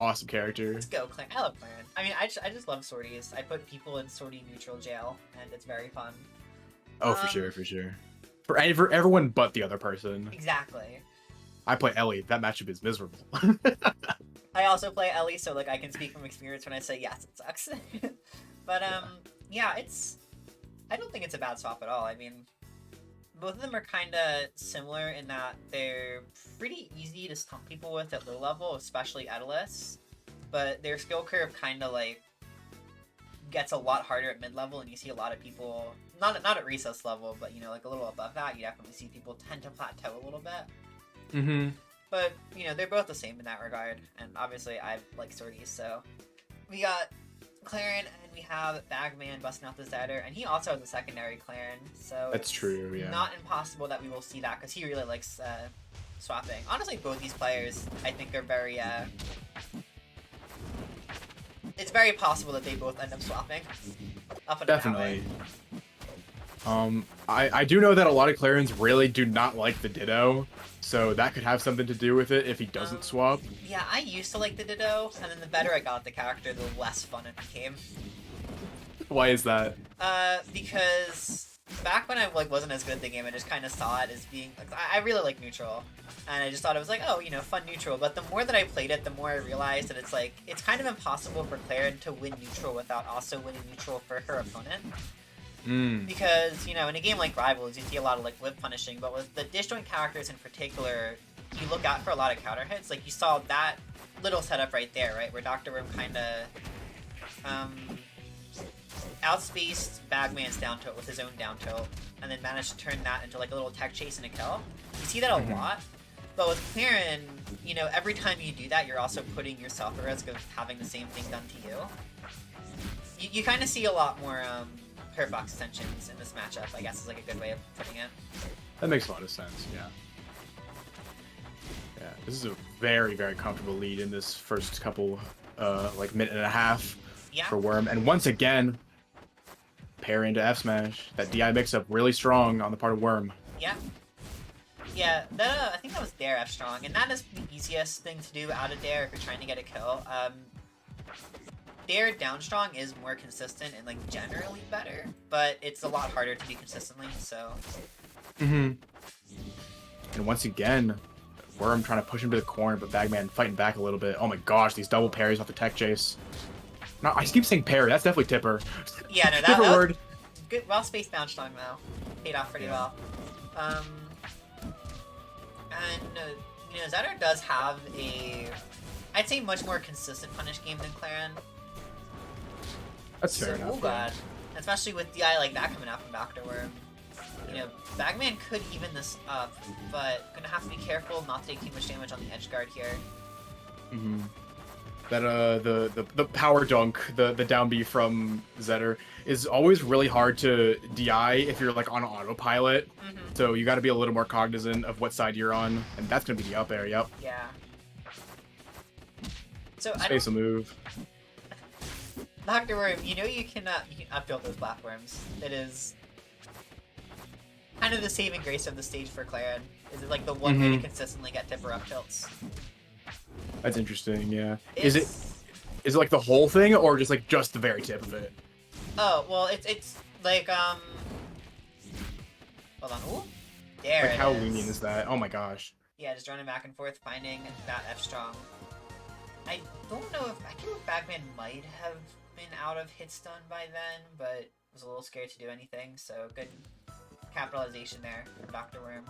Awesome character. Let's go, Clairen. I love Clairen. I mean, I just love sorties. I put people in sortie neutral jail, and it's very fun. Oh, for Um, sure, for sure. For everyone but the other person. exactly. I play Ellie. That matchup is miserable. I also play Ellie, so like I can speak from experience when I say yes, it sucks. But Yeah. yeah, it's. I don't think it's a bad swap at all. I mean, both of them are kind of similar in that they're pretty easy to stump people with at low level, especially Edelus. But their skill curve kind of like gets a lot harder at mid level, and you see a lot of people not at recess level, but you know, like a little above that, you definitely see people tend to plateau a little bit. Mm-hmm. But you know, they're both the same in that regard, and obviously I like sorties, so we got Clairen and we have BagMan busting out the Zetter, and he also has a secondary Clairen, so That's it's true, yeah. not impossible that we will see that because he really likes swapping. Honestly, both these players I think are very it's very possible that they both end up swapping up and Definitely. I do know that a lot of Clarins really do not like the Ditto, so that could have something to do with it if he doesn't swap. Yeah, I used to like the Ditto, and then the better I got the character, the less fun it became. Why is that? Because back when I like wasn't as good at the game, I just kind of saw it as being like I really like neutral, and I just thought it was like, oh, you know, fun neutral. But the more that I played it, the more I realized that it's like it's kind of impossible for Clairen to win neutral without also winning neutral for her opponent. Because, you know, in a game like Rivals, you see a lot of like whip punishing, but with the disjoint characters in particular, you look out for a lot of counter hits. Like you saw that little setup right there, right, where Dr. Worm kind of outspaced BagMan's down tilt with his own down tilt, and then managed to turn that into like a little tech chase and a kill. You see that a lot, but with Clairen, you know, every time you do that, you're also putting yourself at risk of having the same thing done to you. You kind of see a lot more hurt box extensions in this matchup, I guess is like a good way of putting it. That makes a lot of sense, yeah. Yeah, this is a very, very comfortable lead in this first couple, like minute and a half for Worm. And once again, pair into F smash. That DI mix-up really strong on the part of Worm. Yeah. Yeah, that, I think that was Dare F strong, and that is the easiest thing to do out of Dare if you're trying to get a kill. Dare down strong is more consistent and like generally better, but it's a lot harder to do consistently, so. And once again, Worm trying to push him to the corner, but BagMan fighting back a little bit. Oh my gosh, these double parries off the tech chase. No, I keep saying parry, that's definitely Tipper. Yeah, no, that was good, well spaced down strong though. Paid off pretty well. And you know, Zetter does have a, I'd say, much more consistent punish game than Clairen. That's fair enough. Oh god. Especially with DI like that coming out from Dr. Worm. You know, BagMan could even this up, but gonna have to be careful not to take too much damage on the edge guard here. That the power dunk, the down B from Zetter is always really hard to DI if you're like on autopilot. So you got to be a little more cognizant of what side you're on, and that's gonna be the up air. Yep. Yeah. So Space a move. Dr. Worm, you know you can up tilt those platforms. It is kind of the saving grace of the stage for Clairen. Is it like the one way to consistently get Tipper up tilts? That's interesting, yeah. Is it like the whole thing, or just like just the very tip of it? Oh, well, it's like, hold on, ooh, there like it how is. lenient is that? Oh my gosh. Yeah, just running back and forth, finding that F strong. I don't know if, I think BagMan might have been out of hit stun by then, but was a little scared to do anything, so good capitalization there from Dr. Worm.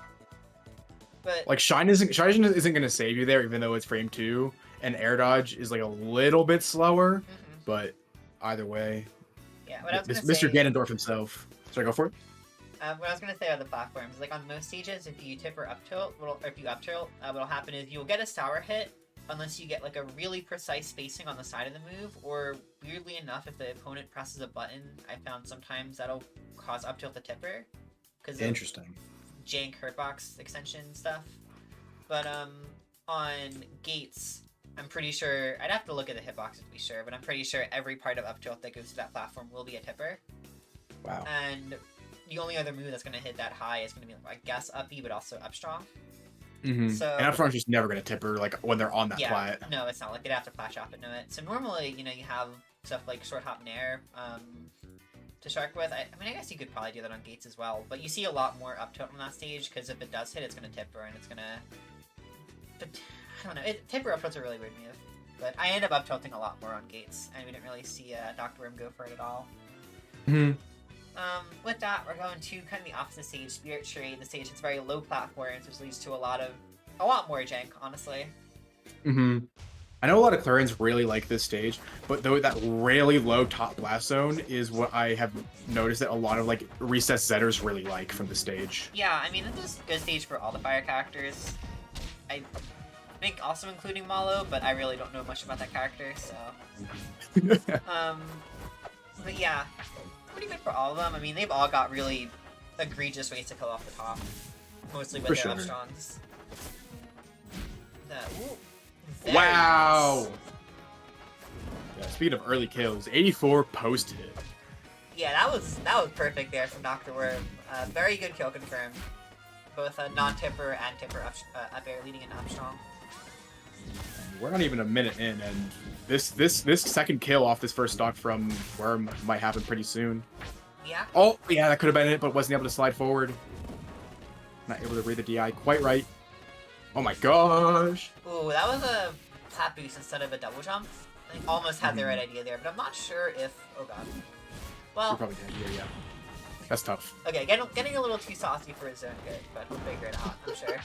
But like Shine isn't gonna save you there, even though it's frame 2, and air dodge is like a little bit slower. But either way, yeah, what I was Mr. say, Ganondorf himself. Should I go for it? What I was gonna say on the platforms is like on most stages, if you tip or up tilt, what'll happen is you'll get a sour hit unless you get like a really precise spacing on the side of the move, or weirdly enough, if the opponent presses a button, I found sometimes that'll cause up tilt the tipper. Interesting. Jank hurtbox extension stuff. But on gates, I'm pretty sure, I'd have to look at the hitbox to be sure, but I'm pretty sure every part of up tilt that goes to that platform will be a tipper. Wow. And the only other move that's going to hit that high is going to be, I guess, up B, but also up strong. So And Upstrong's just never gonna tipper like when they're on that plat. no, it's not like they'd have to flash off into it. So normally, you know, you have stuff like short hop nair to shark with. I mean, I guess you could probably do that on gates as well, but you see a lot more up tilt on that stage because if it does hit, it's gonna tipper and it's gonna. But I don't know. Tipper up tilt's a really weird move, but I end up up tilting a lot more on gates, and we didn't really see Dr. Worm go for it at all. With that, we're going to kind of the opposite stage, Spirit Trade. The stage has very low platforms, which leads to a lot more jank, honestly. I know a lot of Clairens really like this stage, but though that really low top blast zone is what I have noticed that a lot of like recess Zetters really like from the stage. Yeah, I mean, this is a good stage for all the fire characters. I think also including Malo, but I really don't know much about that character, so... but yeah, pretty good for all of them. I mean, they've all got really egregious ways to kill off the top, mostly with their Upstrongs. Wow! Nice. Yeah, speaking of early kills, 84 posted it. Yeah, that was perfect there from Dr. Worm. Very good kill confirmed. Both a non-tipper and tipper up air leading into Upstrong. We're not even a minute in, and this second kill off this first stock from Worm might happen pretty soon. Yeah. Oh, yeah, that could have been it, but wasn't able to slide forward. Not able to read the DI quite right. Oh my gosh. Ooh, that was a plat boost instead of a double jump. I almost had the right idea there, but I'm not sure if... Oh god. Well... You're probably dead here, yeah. That's tough. Okay, getting a little too saucy for his own good, but we'll figure it out, I'm sure.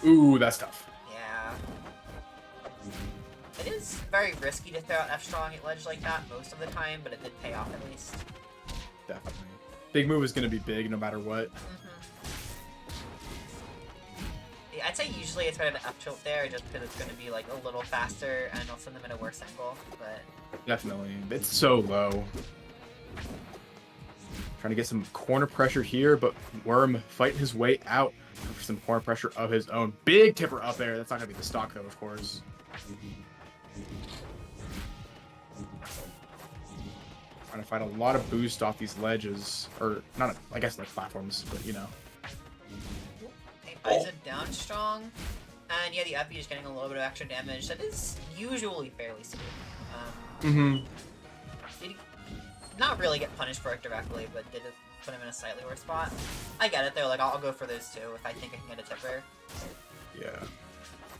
Ooh, that's tough. Yeah. It is very risky to throw out F-Strong at ledge like that most of the time, but it did pay off at least. Definitely. Big move is going to be big no matter what. Yeah, I'd say usually it's better to up tilt there just because it's going to be like a little faster and it'll send them in a worse angle, but... Definitely. It's so low. Trying to get some corner pressure here, but Worm fighting his way out for some corner pressure of his own. Big tipper up there. That's not going to be the stock, though, of course. Trying to find a lot of boost off these ledges. Or, not, I guess, like platforms, but, you know. Buys it down strong. And yeah, the uppy is getting a little bit of extra damage. That is usually fairly smooth. Did he not really get punished for it directly, but did it put him in a slightly worse spot? I get it though, like I'll go for those two if I think I can get a tipper. Yeah.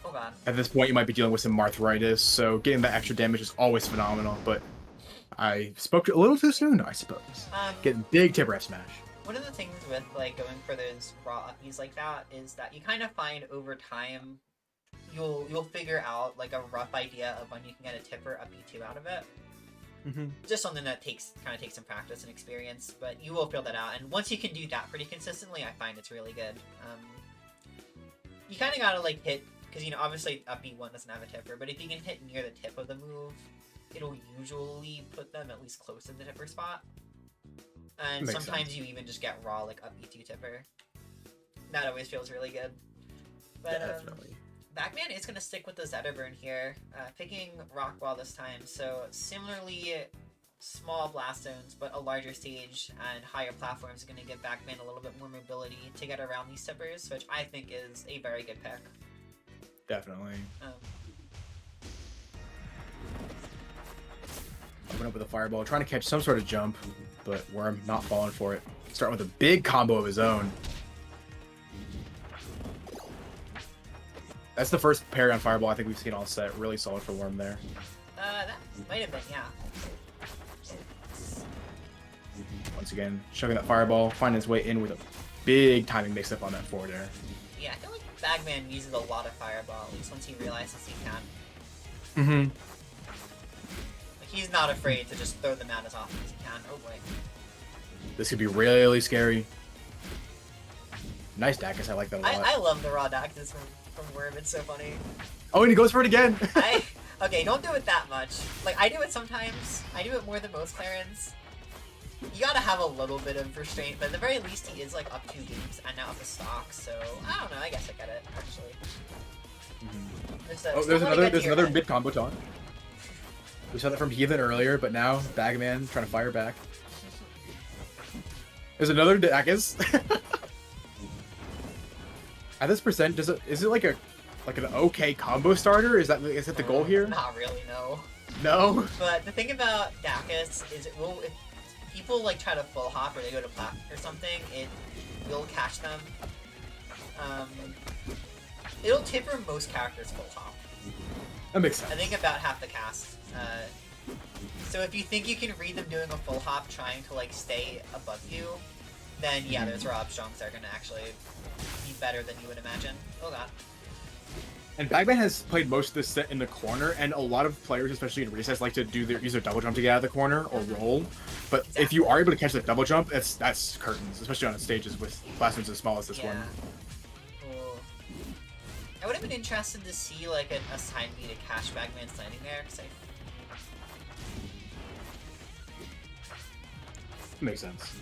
Oh god. At this point you might be dealing with some arthritis, so getting that extra damage is always phenomenal, but I spoke a little too soon, I suppose. Getting big tipper F smash. One of the things with like going for those raw uppies like that is that you kind of find over time you'll figure out like a rough idea of when you can get a tipper uppy 2 out of it. Just something that kind of takes some practice and experience, but you will feel that out. And once you can do that pretty consistently, I find it's really good. You kind of gotta like hit, because you know obviously uppy 1 doesn't have a tipper, but if you can hit near the tip of the move, it'll usually put them at least close to the tipper spot. And sometimes you even just get raw like uppy 2 tipper. That always feels really good. But, yeah, definitely. BagMan is going to stick with the Zetterburn here, picking Rockwall this time, so similarly small blast zones, but a larger stage and higher platforms are going to give BagMan a little bit more mobility to get around these tippers, which I think is a very good pick. Definitely. Open up with a fireball, trying to catch some sort of jump, but Worm not falling for it. Starting with a big combo of his own. That's the first parry on Fireball I think we've seen all set. Really solid for Worm there. That might have been, yeah. Once again, shoving that Fireball, finding his way in with a big timing mix-up on that forward air. Yeah, I feel like BagMan uses a lot of Fireball, at least once he realizes he can. Like, he's not afraid to just throw them out as often as he can. Oh boy. This could be really scary. Nice Dacus, I like that a lot. I love the raw Dacus from Worm, it's so funny. Oh, and he goes for it again! Okay, don't do it that much. Like, I do it sometimes. I do it more than most Clairens. You gotta have a little bit of restraint, but at the very least he is like up 2 games and now up a stock, so I don't know, I guess I get it, actually. There's another mid combo taunt. We saw that from Heathen earlier, but now BagMan trying to fire back. There's another Dacus. At this percent, is it like an okay combo starter? Is that the goal here? Not really, no. No. But the thing about Dacus is if people like try to full hop or they go to plat or something, it will catch them. It'll tipper most characters full hop. That makes sense. I think about half the cast. So if you think you can read them doing a full hop trying to like stay above you, then yeah, those Rob Strongs are gonna actually be better than you would imagine. Oh god. And BagMan has played most of this set in the corner, and a lot of players, especially in resets, like to use their double jump to get out of the corner or roll. But Exactly. if you are able to catch the double jump, that's curtains, especially on stages with classrooms as small as this one. Cool. I would have been interested to see like a side B to catch BagMan standing there, because Makes sense.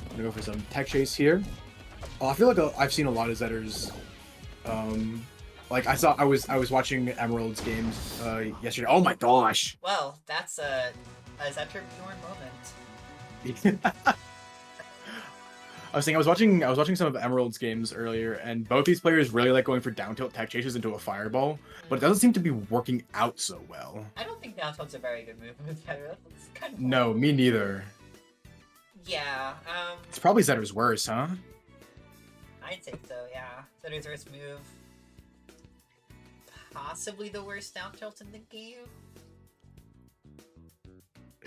I'm gonna go for some tech chase here. Oh, I feel like I've seen a lot of Zetters. Like I was watching Emerald's games yesterday. Oh my gosh! well, that's a Zetterburn moment. I was watching some of Emerald's games earlier, and both these players really like going for down tilt tech chases into a fireball, but it doesn't seem to be working out so well. I don't think down tilt's a very good move with Zetter. It's kind of No, me neither. Yeah, It's probably Zetter's worse, huh? I'd say so, yeah. Zetter's worst move. Possibly the worst down tilt in the game.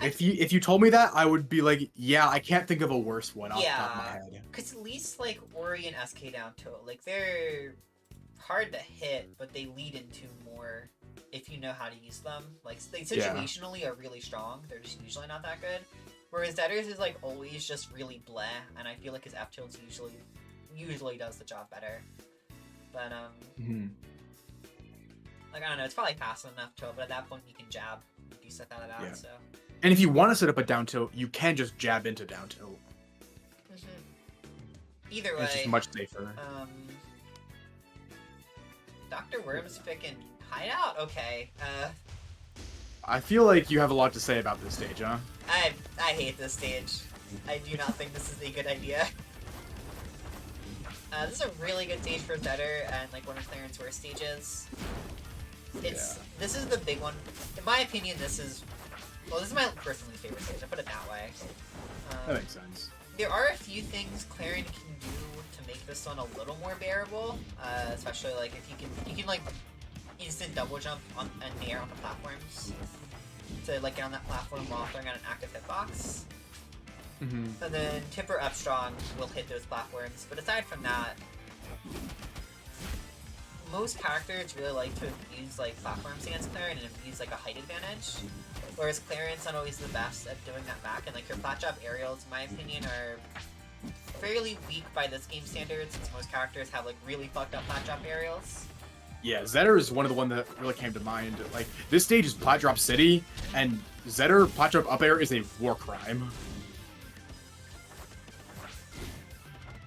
If you told me that, I would be like, yeah, I can't think of a worse one off the top of my head. Because at least, like, Ori and SK down tilt, like, they're hard to hit, but they lead into more if you know how to use them. Like, they situationally are really strong. They're just usually not that good. Whereas Zetter's is, like, always just really bleh, and I feel like his F tilts usually does the job better. But, like, I don't know, it's probably fast enough tilt, but at that point you can jab if you set that out, so... And if you want to set up a down tilt, you can just jab into down tilt. Either way... It's just much safer. Dr. Worm's picking Hideout? Okay, I feel like you have a lot to say about this stage, huh? I hate this stage. I do not think this is a good idea. This is a really good stage for Zetter, and like one of Clairen's worst stages. This is the big one. In my opinion, this is my personally favorite stage. I put it that way. That makes sense. There are a few things Clairen can do to make this one a little more bearable, especially like if you can like instant double jump on and nair on the platforms to like get on that platform while throwing out an active hitbox. And then Tipper up strong will hit those platforms, but aside from that, most characters really like to abuse like platforms against Clairen and abuse like a height advantage, whereas Clairen's not always the best at doing that back, and like her flat drop aerials, in my opinion, are fairly weak by this game standards, since most characters have like really fucked up flat drop aerials. Yeah, Zetter is one of the one that really came to mind. Like, this stage is Plat Drop City, and Zetter Plat Drop up air is a war crime.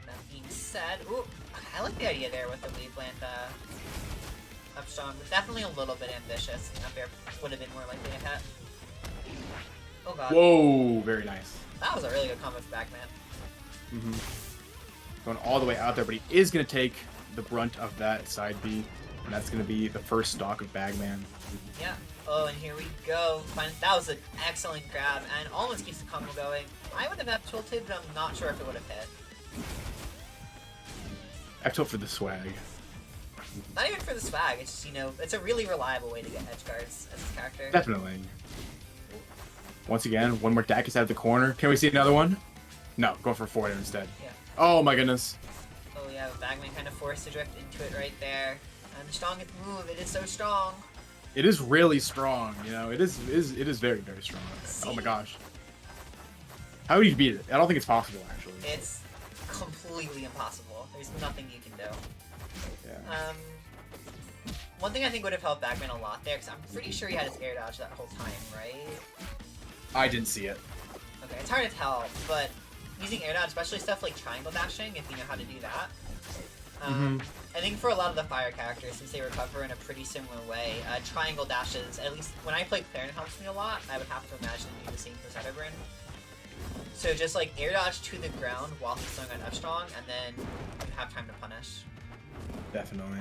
That being said, ooh, I like the idea there with the waveland up strong. It's definitely a little bit ambitious, and up air would have been more likely to hit. Oh god. Whoa, very nice. That was a really good combo for BagMan. Going all the way out there, but he is going to take the brunt of that side B, and that's going to be the first stock of BagMan. Yeah. Oh, and here we go. That was an excellent grab, and almost keeps the combo going. I would have F tilted, but I'm not sure if it would have hit. F tilt for the swag. Not even for the swag, it's just, you know, it's a really reliable way to get edge guards as this character. Definitely. Once again, one more Dacus out of the corner. Can we see another one? No, go for forward instead. Yeah. Oh my goodness. Oh yeah, BagMan kind of forced to drift into it right there. And the strongest move, it is so strong. It is really strong, you know. It is very, very strong. See? Oh my gosh. How would you beat it? I don't think it's possible, actually. It's completely impossible. There's nothing you can do. Yeah. One thing I think would have helped BagMan a lot there, because I'm pretty sure he had his air dodge that whole time, right? I didn't see it. Okay, it's hard to tell, but using air dodge, especially stuff like triangle dashing, if you know how to do that. I think for a lot of the fire characters, since they recover in a pretty similar way, triangle dashes, at least when I play Clairen, helps me a lot. I would have to imagine do the same for Zetterburn. So just like air dodge to the ground while he's throwing on F strong, and then you have time to punish. Definitely.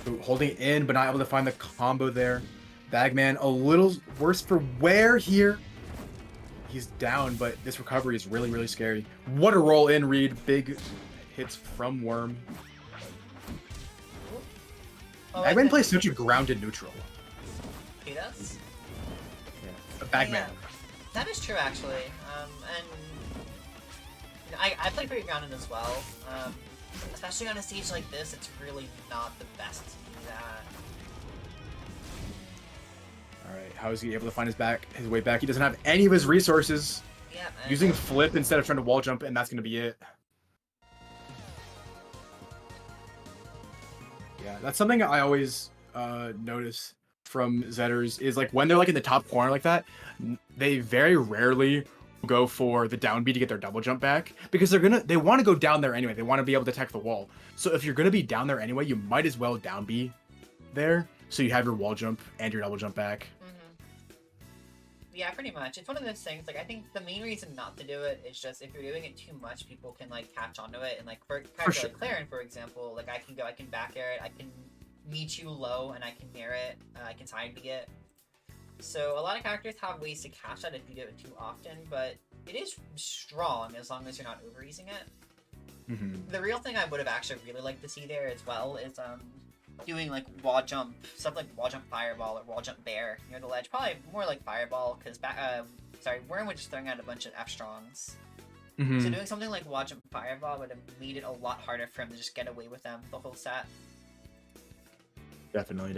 Ooh, holding it in, but not able to find the combo there. BagMan a little worse for wear here. He's down, but this recovery is really, really scary. What a roll in read. Big hits from Worm. Oh, BagMan plays such a grounded neutral. He does? Yeah. BagMan. Yeah, that is true, actually. And you know, I play pretty grounded as well. Especially on a stage like this, it's really not the best to do that. Alright, how is he able to find his way back? He doesn't have any of his resources. Yeah, man. Using flip instead of trying to wall jump, and that's gonna be it. Yeah, that's something I always notice from Zetters is like when they're like in the top corner like that, they very rarely go for the down B to get their double jump back because they want to go down there anyway. They want to be able to attack the wall. So if you're gonna be down there anyway, you might as well down B there so you have your wall jump and your double jump back. Yeah, pretty much. It's one of those things, like, I think the main reason not to do it is just if you're doing it too much, people can, like, catch onto it. And, like, for character like Clairen, for example, like, I can back air it, I can meet you low, and I can nair it, I can side B it. So a lot of characters have ways to catch that if you do it too often, but it is strong as long as you're not overusing it. The real thing I would have actually really liked to see there as well is, doing like wall jump, stuff like wall jump fireball or wall jump bear near the ledge. Probably more like fireball because Worm was just throwing out a bunch of F strongs. So doing something like wall jump fireball would have made it a lot harder for him to just get away with them the whole set. Definitely.